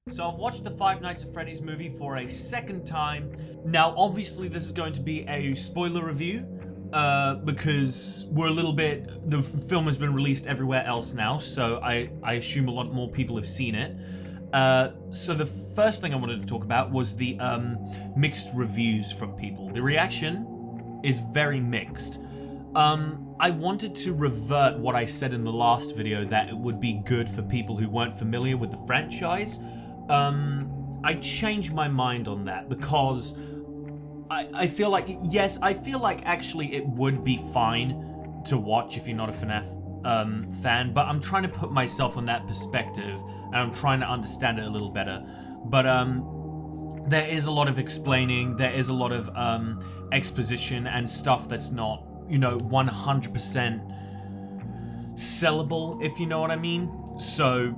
So I've watched the Five Nights at Freddy's movie for a second time. Now, obviously this is going to be a spoiler review, because the film has been released everywhere else now, so I assume a lot more people have seen it. So the first thing I wanted to talk about was the mixed reviews from people. The reaction is very mixed. I wanted to revert what I said in the last video, that it would be good for people who weren't familiar with the franchise. I changed my mind on that because I feel like, yes, I feel like actually it would be fine to watch if you're not a FNAF fan, but I'm trying to put myself in that perspective and I'm trying to understand it a little better. But there is a lot of explaining, there is a lot of exposition and stuff that's not, 100% sellable, if you know what I mean. So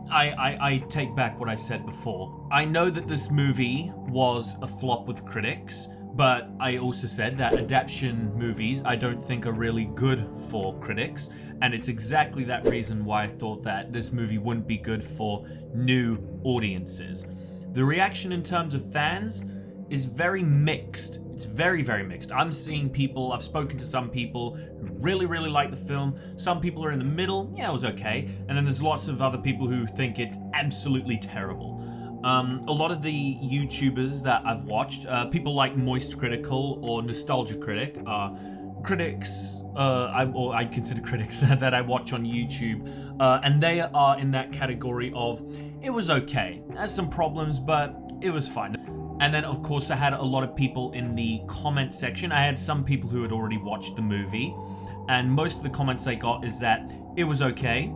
I take back what I said before. I know that this movie was a flop with critics, but I also said that adaptation movies I don't think are really good for critics, and it's exactly that reason why I thought that this movie wouldn't be good for new audiences. The reaction in terms of fans is very mixed. It's very, very mixed. I've spoken to some people who really, really like the film. Some people are in the middle, yeah, it was okay. And then there's lots of other people who think it's absolutely terrible. A lot of the YouTubers that I've watched, people like Moist Critical or Nostalgia Critic, are critics, I'd consider critics that I watch on YouTube, and they are in that category of, it was okay. It has some problems, but it was fine. And then, of course, I had a lot of people in the comment section. I had some people who had already watched the movie, and most of the comments I got is that it was okay.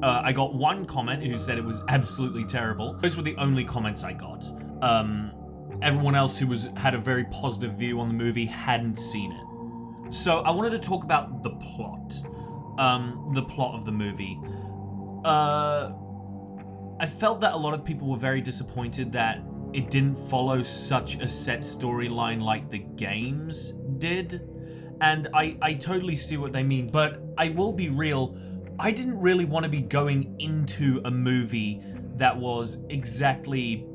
I got one comment who said it was absolutely terrible. Those were the only comments I got. Everyone else who had a very positive view on the movie hadn't seen it. So I wanted to talk about the plot. The plot of the movie. I felt that a lot of people were very disappointed that it didn't follow such a set storyline like the games did. And I totally see what they mean, but I will be real, I didn't really want to be going into a movie that was exactly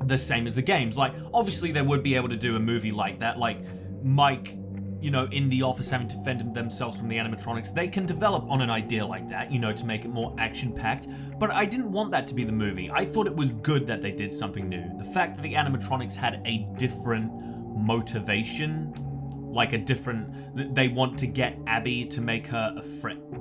the same as the games. Like, obviously they would be able to do a movie like that, like Mike, in the office having to defend themselves from the animatronics. They can develop on an idea like that, to make it more action-packed, but I didn't want that to be the movie. I thought it was good that they did something new. The fact that the animatronics had a different motivation, they want to get Abby to make her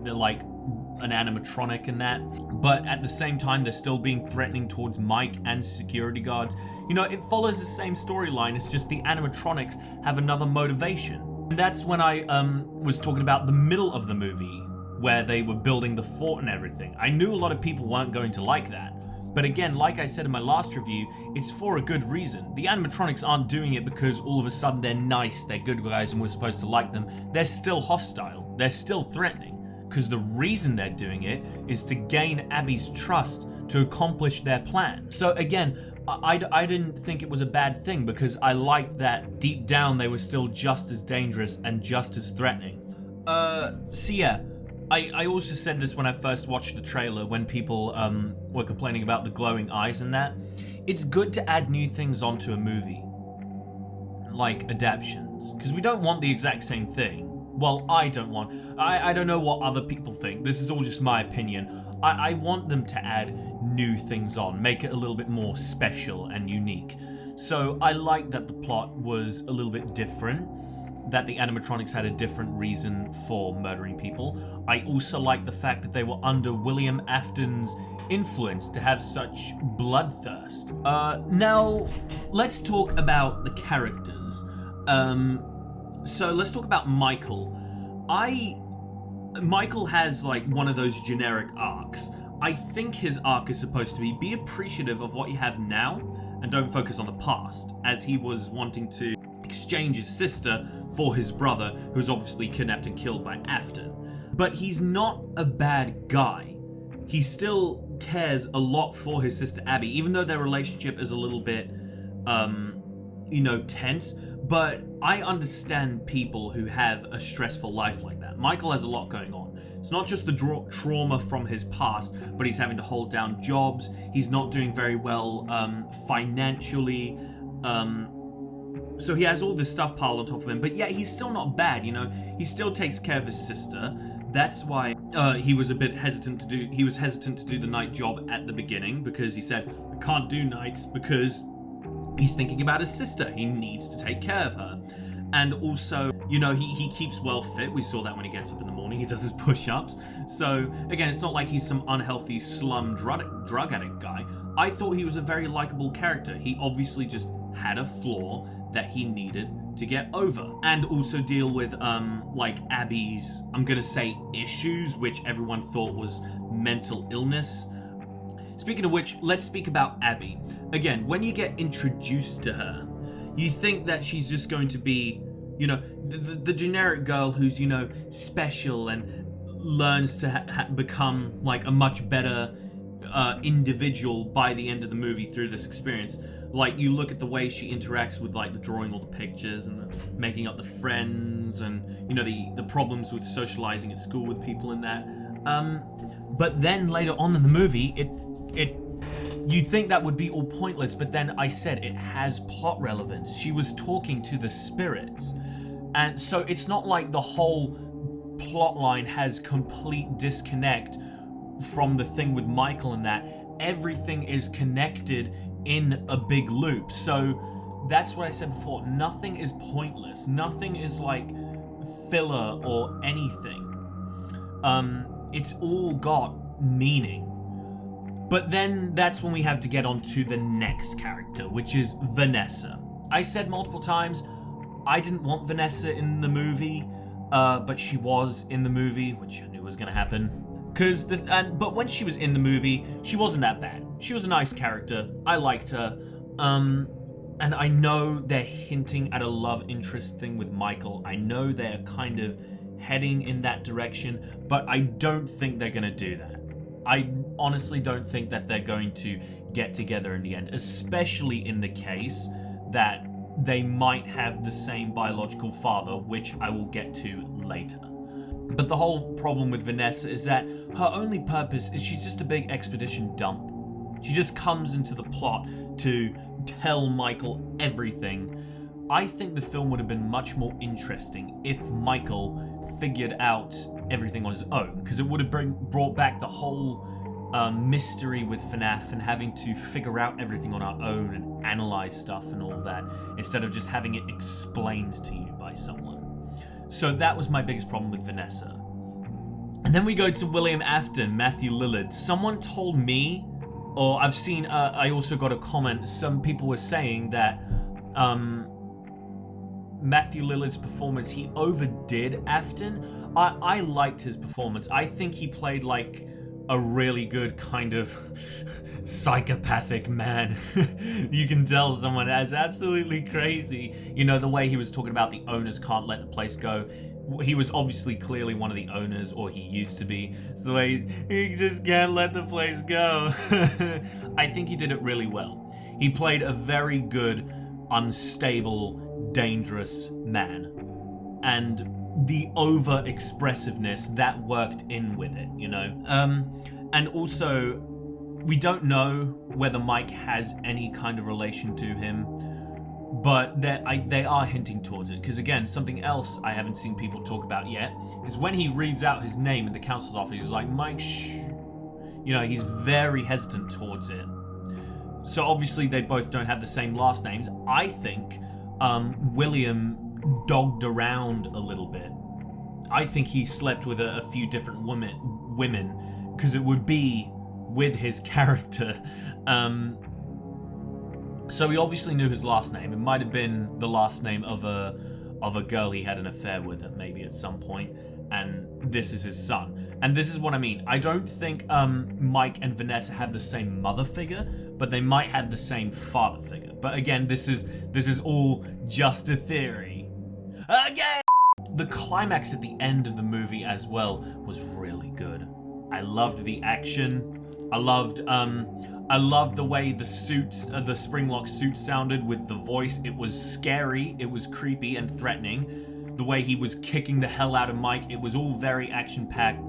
they're like an animatronic and that, but at the same time they're still being threatening towards Mike and security guards. It follows the same storyline, it's just the animatronics have another motivation. And that's when I was talking about the middle of the movie, where they were building the fort and everything. I knew a lot of people weren't going to like that. But again, like I said in my last review, it's for a good reason. The animatronics aren't doing it because all of a sudden they're nice, they're good guys and we're supposed to like them. They're still hostile, they're still threatening. Because the reason they're doing it is to gain Abby's trust to accomplish their plan. So again, I didn't think it was a bad thing because I liked that deep down they were still just as dangerous and just as threatening. So yeah, I also said this when I first watched the trailer, when people were complaining about the glowing eyes and that. It's good to add new things onto a movie, like adaptions, because we don't want the exact same thing. Well, I don't want. I don't know what other people think. This is all just my opinion. I want them to add new things on, make it a little bit more special and unique. So I like that the plot was a little bit different, that the animatronics had a different reason for murdering people. I also like the fact that they were under William Afton's influence to have such bloodthirst. Now, let's talk about the characters. So let's talk about Michael. Michael has like one of those generic arcs. I think his arc is supposed to be appreciative of what you have now and don't focus on the past, as he was wanting to exchange his sister for his brother, who's obviously kidnapped and killed by Afton. But he's not a bad guy. He still cares a lot for his sister Abby, even though their relationship is a little bit, tense. But I understand people who have a stressful life like that. Michael has a lot going on. It's not just the trauma from his past, but he's having to hold down jobs. He's not doing very well financially. So he has all this stuff piled on top of him, but yet he's still not bad, you know? He still takes care of his sister. That's why he was hesitant to do the night job at the beginning, because he said, I can't do nights because he's thinking about his sister. He needs to take care of her. And also, you know, he keeps well fit. We saw that when he gets up in the morning. He does his push-ups. So, again, it's not like he's some unhealthy slum drug addict guy. I thought he was a very likable character. He obviously just had a flaw that he needed to get over. And also deal with, like, Abby's, I'm gonna say, issues, which everyone thought was mental illness. Speaking of which, let's speak about Abby. Again, when you get introduced to her, you think that she's just going to be, you know, the generic girl who's, you know, special and learns to become, like, a much better individual by the end of the movie through this experience. Like, you look at the way she interacts with, like, the drawing all the pictures and the making up the friends and, you know, the problems with socializing at school with people in that. But then later on in the movie, you think that would be all pointless, but then I said it has plot relevance. She was talking to the spirits. And so it's not like the whole plot line has complete disconnect from the thing with Michael and that. Everything is connected in a big loop. So that's what I said before. Nothing is pointless. Nothing is like filler or anything. It's all got meaning. But then that's when we have to get on to the next character, which is Vanessa. I said multiple times, I didn't want Vanessa in the movie, but she was in the movie, which I knew was gonna happen. But when she was in the movie, she wasn't that bad. She was a nice character. I liked her. And I know they're hinting at a love interest thing with Michael. I know they're kind of heading in that direction, but I don't think they're gonna do that. I honestly don't think that they're going to get together in the end, especially in the case that they might have the same biological father, which I will get to later. But the whole problem with Vanessa is that her only purpose is she's just a big expedition dump. She just comes into the plot to tell Michael everything. I think the film would have been much more interesting if Michael figured out everything on his own, because it would have brought back the whole mystery with FNAF and having to figure out everything on our own and analyze stuff and all that, instead of just having it explained to you by someone. So that was my biggest problem with Vanessa. And then we go to William Afton, Matthew Lillard. Someone told me, or I've seen, I also got a comment, some people were saying that Matthew Lillard's performance, he overdid Afton. I liked his performance. I think he played like a really good kind of psychopathic man. You can tell someone that's absolutely crazy. You know, the way he was talking about the owners can't let the place go. He was obviously clearly one of the owners, or he used to be. So the way he just can't let the place go. I think he did it really well. He played a very good, unstable, dangerous man. And the over-expressiveness that worked in with it, you know? And also, we don't know whether Mike has any kind of relation to him, but they are hinting towards it. Because again, something else I haven't seen people talk about yet is when he reads out his name in the counselor's office, he's like, Mike, shh. You know, he's very hesitant towards it. So obviously they both don't have the same last names. I think William dogged around a little bit. I think he slept with a few different women, because it would be with his character. So he obviously knew his last name. It might have been the last name of a girl he had an affair with maybe at some point, and this is his son. And this is what I mean. I don't think Mike and Vanessa have the same mother figure, but they might have the same father figure. But again, this is all just a theory. Again! The climax at the end of the movie as well was really good. I loved the action. I loved the way the suits, the Springlock suit sounded with the voice. It was scary, it was creepy and threatening. The way he was kicking the hell out of Mike, it was all very action-packed.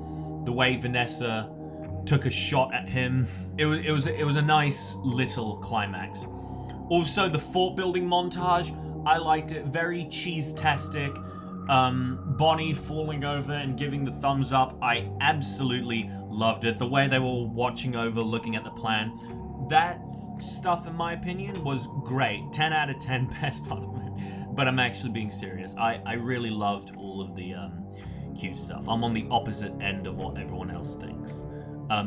the way Vanessa took a shot at him. It was a nice little climax. Also, the fort building montage, I liked it. Very cheese-tastic. Bonnie falling over and giving the thumbs up, I absolutely loved it. The way they were watching over, looking at the plan, that stuff, in my opinion, was great. 10 out of 10, best part of the movie. But I'm actually being serious. I really loved all of the cute stuff. I'm on the opposite end of what everyone else thinks.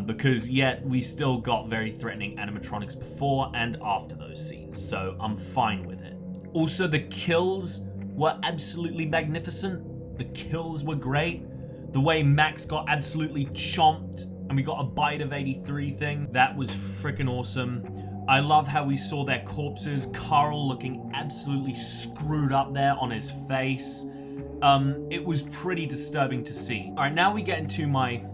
Because yet we still got very threatening animatronics before and after those scenes, so I'm fine with it. Also, the kills were absolutely magnificent. The kills were great. The way Max got absolutely chomped and we got a bite of 83 thing, that was freaking awesome. I love how we saw their corpses. Carl looking absolutely screwed up there on his face. It was pretty disturbing to see. Alright, now we get into my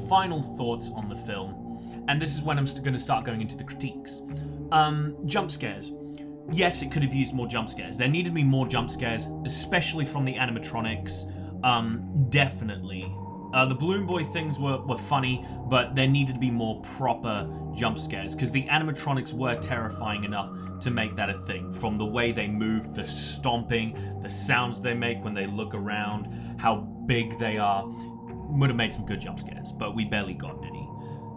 final thoughts on the film, and this is when I'm going to start going into the critiques. Jump scares. Yes, it could have used more jump scares. There needed to be more jump scares, especially from the animatronics. Definitely. The Balloon Boy things were funny, but there needed to be more proper jump scares, because the animatronics were terrifying enough to make that a thing. From the way they moved, the stomping, the sounds they make when they look around, how big they are, would have made some good jump scares, but we barely got any.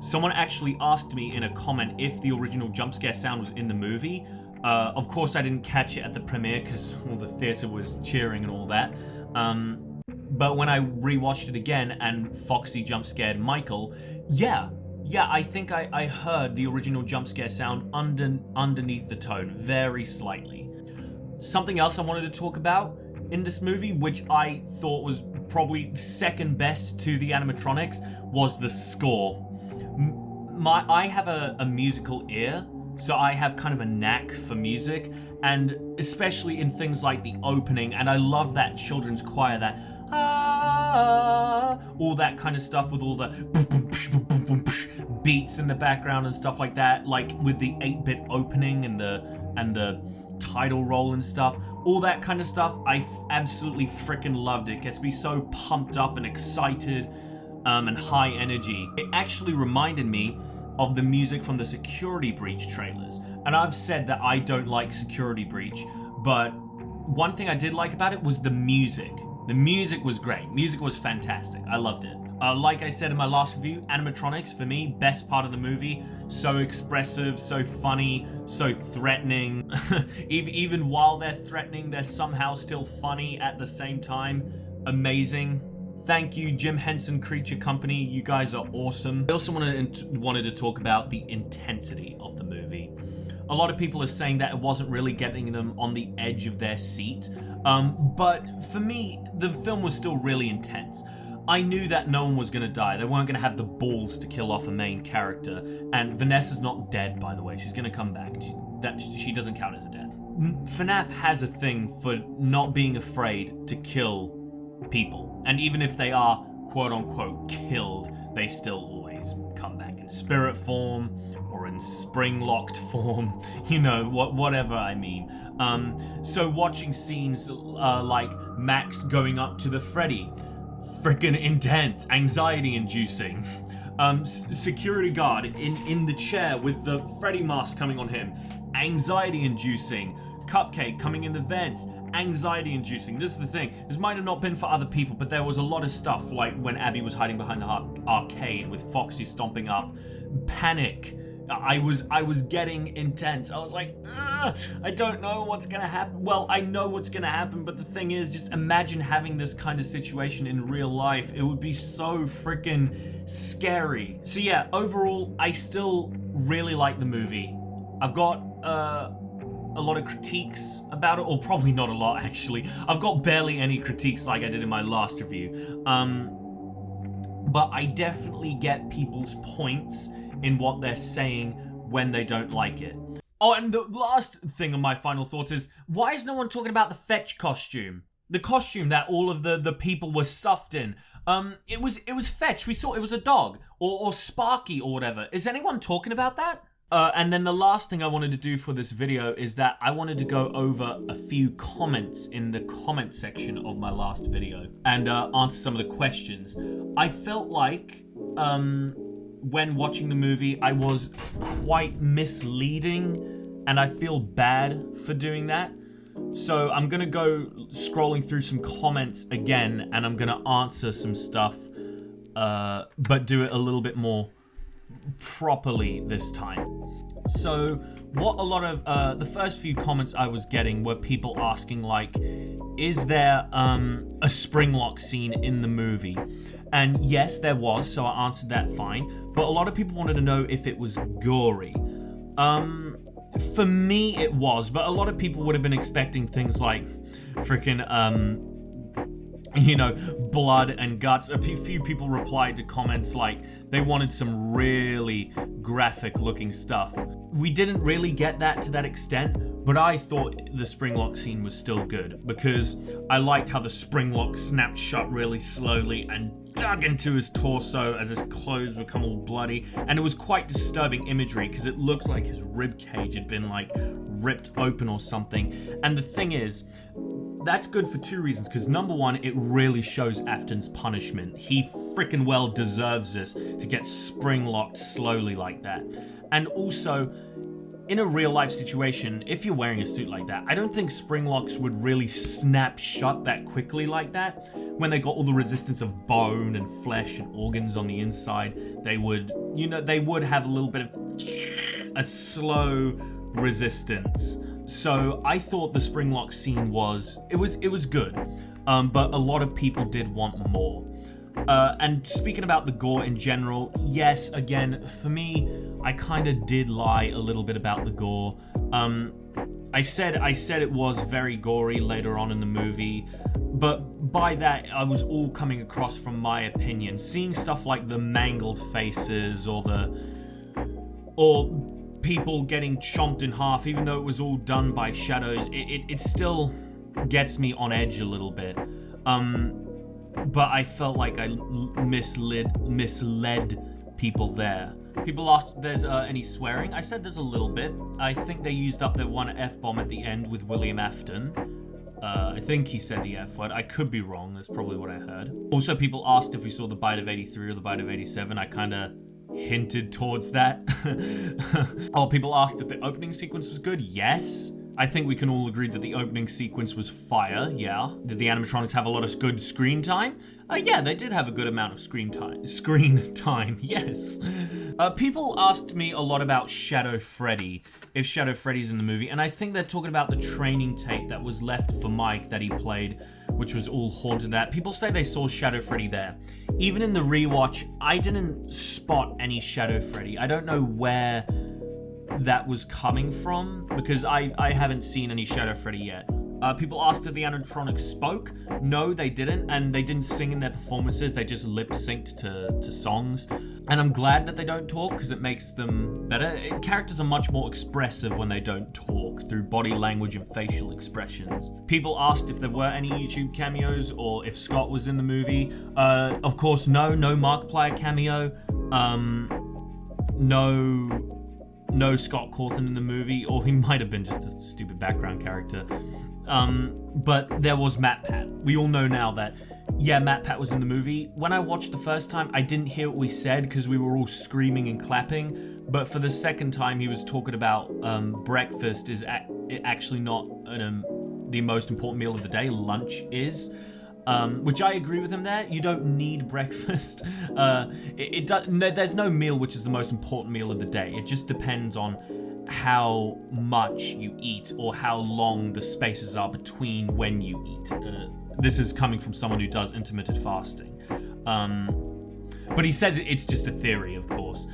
Someone actually asked me in a comment if the original jump scare sound was in the movie. Of course I didn't catch it at the premiere because all the theater was cheering and all that. But when I rewatched it again and Foxy jump scared Michael, yeah, I think I heard the original jump scare sound underneath the tone, very slightly. Something else I wanted to talk about in this movie, which I thought was probably second best to the animatronics, was the score. I have a musical ear, so I have kind of a knack for music, and especially in things like the opening, and I love that children's choir, that all that kind of stuff with all the beats in the background and stuff like that, like with the 8-bit opening and the title roll and stuff, all that kind of stuff. I absolutely freaking loved it. Gets me so pumped up and excited and high energy. It actually reminded me of the music from the Security Breach trailers. And I've said that I don't like Security Breach, but one thing I did like about it was the music. The music was great. Music was fantastic. I loved it. Like I said in my last review, animatronics, for me, best part of the movie. So expressive, so funny, so threatening. Even while they're threatening, they're somehow still funny at the same time. Amazing. Thank you, Jim Henson Creature Company. You guys are awesome. I also wanted to talk about the intensity of the movie. A lot of people are saying that it wasn't really getting them on the edge of their seat. But for me, the film was still really intense. I knew that no one was going to die. They weren't going to have the balls to kill off a main character. And Vanessa's not dead, by the way. She's going to come back. She doesn't count as a death. FNAF has a thing for not being afraid to kill people. And even if they are, quote-unquote, killed, they still always come back in spirit form or in spring-locked form. You know, whatever I mean. So watching scenes like Max going up to the Freddy, freaking intense, anxiety-inducing. Security guard in the chair with the Freddy mask coming on him, anxiety-inducing. Cupcake coming in the vents, anxiety-inducing. This is the thing. This might have not been for other people, but there was a lot of stuff, like when Abby was hiding behind the arcade with Foxy stomping up. Panic. I was getting intense. I was like, I don't know what's gonna happen. Well, I know what's gonna happen, but the thing is, just imagine having this kind of situation in real life. It would be so freaking scary. So yeah, overall, I still really like the movie. I've got a lot of critiques about it, or probably not a lot actually. I've got barely any critiques like I did in my last review. But I definitely get people's points in what they're saying when they don't like it. Oh, and the last thing on my final thoughts is, why is no one talking about the Fetch costume? The costume that all of the people were stuffed in. It was Fetch. We saw it was a dog, or Sparky or whatever. Is anyone talking about that? And then the last thing I wanted to do for this video is that I wanted to go over a few comments in the comment section of my last video and answer some of the questions. I felt like when watching the movie, I was quite misleading, and I feel bad for doing that. So I'm gonna go scrolling through some comments again, and I'm gonna answer some stuff, but do it a little bit more properly this time. So what a lot of the first few comments I was getting were people asking, like, is there a spring lock scene in the movie? And yes, there was, so I answered that fine. But a lot of people wanted to know if it was gory. For me, it was, but a lot of people would have been expecting things like freaking, blood and guts. A few people replied to comments like they wanted some really graphic looking stuff. We didn't really get that to that extent, but I thought the spring lock scene was still good because I liked how the spring lock snapped shut really slowly and dug into his torso as his clothes become all bloody, and it was quite disturbing imagery because it looked like his rib cage had been like ripped open or something. And the thing is, that's good for two reasons, because number one, it really shows Afton's punishment. He freaking well deserves this to get spring locked slowly like that. And also, in a real life situation, if you're wearing a suit like that, I don't think spring locks would really snap shut that quickly like that. When they got all the resistance of bone and flesh and organs on the inside, they would have a little bit of a slow resistance. So I thought the spring lock scene was good, but a lot of people did want more. And speaking about the gore in general, yes, again, for me, I kind of did lie a little bit about the gore. I said it was very gory later on in the movie, but by that, I was all coming across from my opinion. Seeing stuff like the mangled faces or people getting chomped in half, even though it was all done by shadows, it still gets me on edge a little bit. But I felt like I misled people there. People asked if there's any swearing. I said there's a little bit. I think they used up that one F-bomb at the end with William Afton. I think he said the F word. I could be wrong. That's probably what I heard. Also, people asked if we saw the Bite of 83 or the Bite of 87. I kind of hinted towards that. Oh, people asked if the opening sequence was good. Yes. I think we can all agree that the opening sequence was fire, yeah. Did the animatronics have a lot of good screen time? Yeah, they did have a good amount of screen time, yes. People asked me a lot about Shadow Freddy, if Shadow Freddy's in the movie, and I think they're talking about the training tape that was left for Mike that he played, which was all haunted at. People say they saw Shadow Freddy there. Even in the rewatch, I didn't spot any Shadow Freddy. I don't know where that was coming from, because I haven't seen any Shadow Freddy yet. People asked if the animatronics spoke. No, they didn't, and they didn't sing in their performances. They just lip-synced to songs. And I'm glad that they don't talk, because it makes them better. Characters are much more expressive when they don't talk, through body language and facial expressions. People asked if there were any YouTube cameos, or if Scott was in the movie. Of course, no Markiplier cameo. No Scott Cawthon in the movie, or he might have been just a stupid background character. But there was MatPat. We all know now that, yeah, MatPat was in the movie. When I watched the first time, I didn't hear what we said because we were all screaming and clapping. But for the second time, he was talking about breakfast is actually not the most important meal of the day. Lunch is. Which I agree with him there. You don't need breakfast. There's no meal which is the most important meal of the day. It just depends on how much you eat or how long the spaces are between when you eat. This is coming from someone who does intermittent fasting. But he says it's just a theory, of course.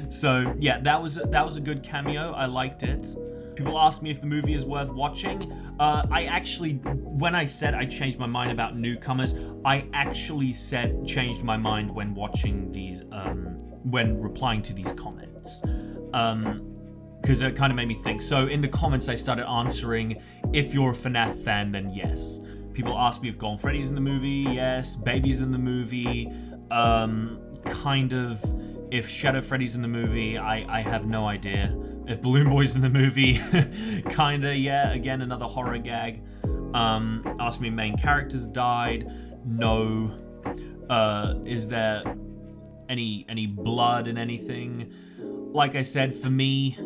So yeah, that was a good cameo. I liked it. People asked me if the movie is worth watching. I actually, when I said I changed my mind about newcomers, I actually changed my mind when watching these, when replying to these comments. Because it kind of made me think. So in the comments, I started answering, if you're a FNAF fan, then yes. People asked me if Golden Freddy's in the movie. Yes. Baby's in the movie. Kind of. If Shadow Freddy's in the movie, I have no idea. If Balloon Boy's in the movie, kinda, yeah. Again, another horror gag. Asked me if main characters died. No. Is there any blood and anything. Like I said, for me,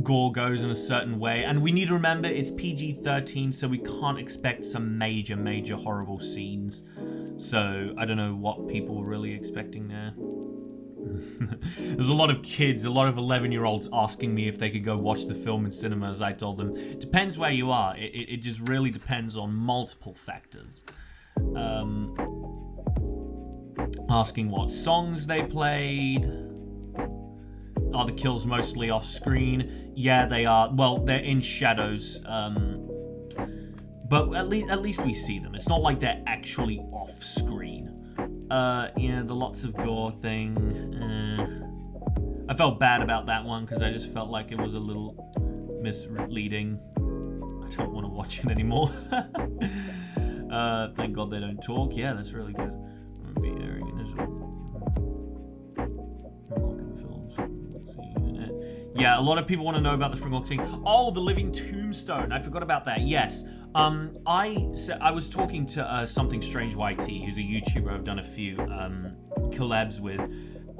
gore goes in a certain way, and we need to remember it's PG-13, so we can't expect some major horrible scenes. So I don't know what people were really expecting there. There's a lot of kids, a lot of 11-year-olds asking me if they could go watch the film in cinemas. I told them, depends where you are. It just really depends on multiple factors. Asking what songs they played. Are the kills mostly off screen? Yeah, they are. Well, they're in shadows. But at least we see them. It's not like they're actually off screen. Yeah, the lots of gore thing. I felt bad about that one because I just felt like it was a little misleading. I don't want to watch it anymore. Thank God they don't talk. Yeah, that's really good. I'm gonna be airing it as well. Films. Let's see. Yeah, a lot of people want to know about the Springlock scene. Oh, the living tombstone. I forgot about that. Yes. I was talking to Something Strange YT, who's a YouTuber I've done a few collabs with,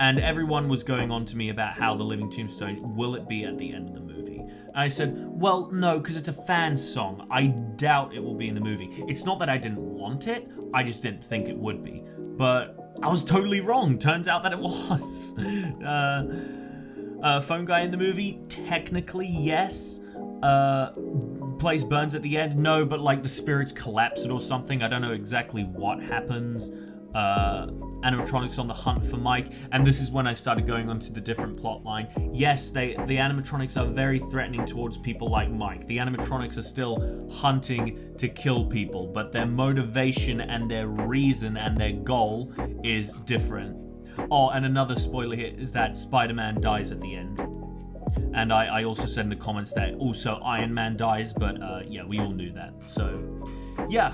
and everyone was going on to me about how the living tombstone, will it be at the end of the movie? And I said, well, no, because it's a fan song. I doubt it will be in the movie. It's not that I didn't want it, I just didn't think it would be. But I was totally wrong. Turns out that it was. Phone guy in the movie? Technically, yes. Plays Burns at the end? No, but like the spirits collapse it or something. I don't know exactly what happens. Animatronics on the hunt for Mike, and this is when I started going on to the different plot line. Yes, the animatronics are very threatening towards people like Mike. The animatronics are still hunting to kill people, but their motivation and their reason and their goal is different. Oh, and another spoiler here is that Spider-Man dies at the end. And I also said in the comments that also Iron Man dies, but yeah, we all knew that. So, yeah.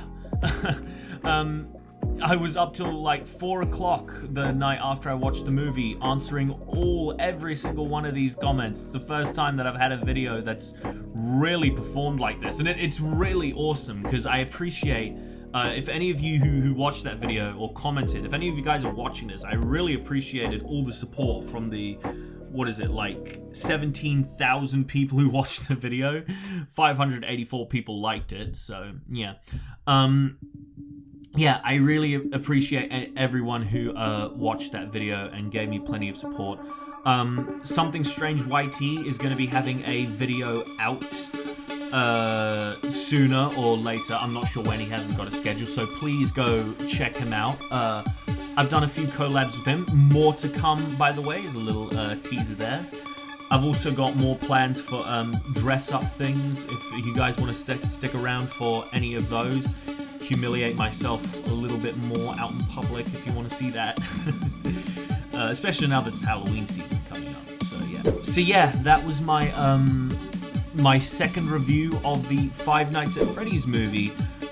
I was up till like 4 o'clock the night after I watched the movie, answering every single one of these comments. It's the first time that I've had a video that's really performed like this, and it's really awesome because I appreciate. If any of you who watched that video or commented, if any of you guys are watching this, I really appreciated all the support from the, what is it, like 17,000 people who watched the video. 584 people liked it, so yeah. Yeah, I really appreciate everyone who watched that video and gave me plenty of support. Something Strange YT is going to be having a video out sooner or later. I'm not sure when, he hasn't got a schedule, so please go check him out. I've done a few collabs with him. More to come, by the way, is a little teaser there. I've also got more plans for dress-up things, if you guys want to stick around for any of those. Humiliate myself a little bit more out in public if you want to see that. Especially now that it's Halloween season coming up. So yeah, that was my my second review of the Five Nights at Freddy's movie.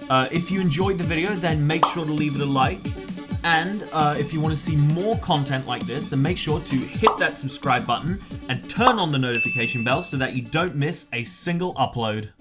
If you enjoyed the video, then make sure to leave it a like. And if you want to see more content like this, then make sure to hit that subscribe button and turn on the notification bell so that you don't miss a single upload.